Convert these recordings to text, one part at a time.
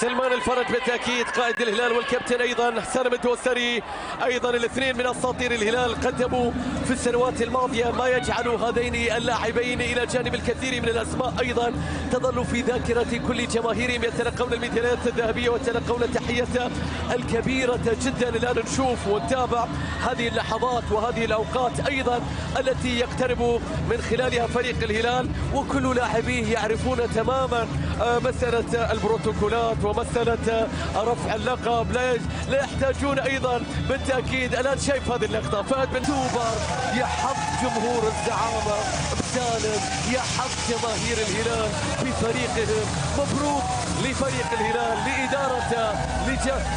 سلمان الفرج بالتأكيد قائد الهلال والكابتن أيضا سالم الدوسري، أيضا الاثنين من أساطير الهلال قدموا في السنوات الماضية ما يجعل هذين اللاعبين إلى جانب الكثير من الأسماء أيضا تظل في ذاكرة كل جماهيرهم، يتلقون الميداليات الذهبية ويتلقون التحية الكبيرة جدا. الآن نشوف ونتابع هذه اللحظات وهذه الأوقات أيضا التي يقترب من خلالها فريق الهلال، وكل لاعبيه يعرفون تماما مسألة البروتوكولات ومسألة رفع اللقب، لا يحتاجون أيضا بالتأكيد. الآن شايف هذه اللقطة فهد بن سوبر يحظ جمهور الزعامة بسالم، يحظ جماهير الهلال بفريقهم. مبروك لفريق الهلال، لإدارته،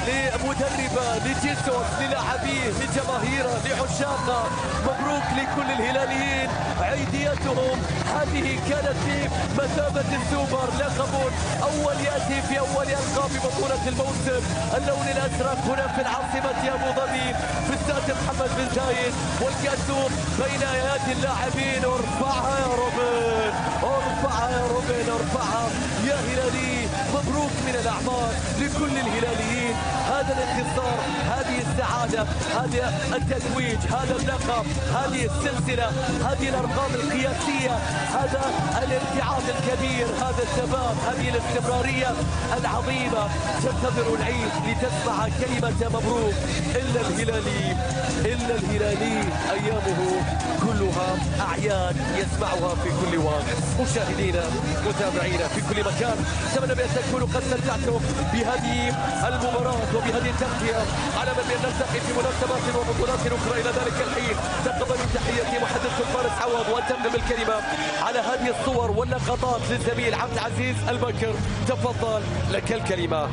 لمدربه، لجيسوس، للاعبيه، لجماهيره، لعشاقه. مبروك لكل الهلاليين، عيديتهم هذه كانت في مثابة السوبر، لقب أول يأتي في أول ألقاب بطولة الموسم. اللون الأزرق هنا في العاصمة أبو ظبي في استاد محمد بن زايد، والكأس بين أيادي اللاعبين. ارفعها يا روبن، ارفعها يا روبن، ارفعها يا هلالي. مبروك من الأعمار لكل الهلاليين، هذا الانتصار، هذه السعادة، هذا التتويج، هذا اللقب، هذه السلسلة، هذه الأرقام القياسية، هذا الارتعاد الكبير، هذا الثبات، هذه الاستمرارية العظيمة. تنتظر العيد لتسمع كلمة مبروك. إلا الهلالي، إلا الهلالي أيامه كلها أعياد يسمعها في كل وقت. مشاهدينا متابعينا في كل مكان، أتمنى بأن تكونوا قد استمتعتم بهذه المباراة وبهذه التغطية، على من نلتقي في مناسبات وبطولات أخرى. إلى ذلك الحين تقبلوا تحياتي محدثكم فارس عوض، وأتمم الكلمة على هذه الصور واللقطات للزميل عبد العزيز البكر. تفضل لك الكلمة.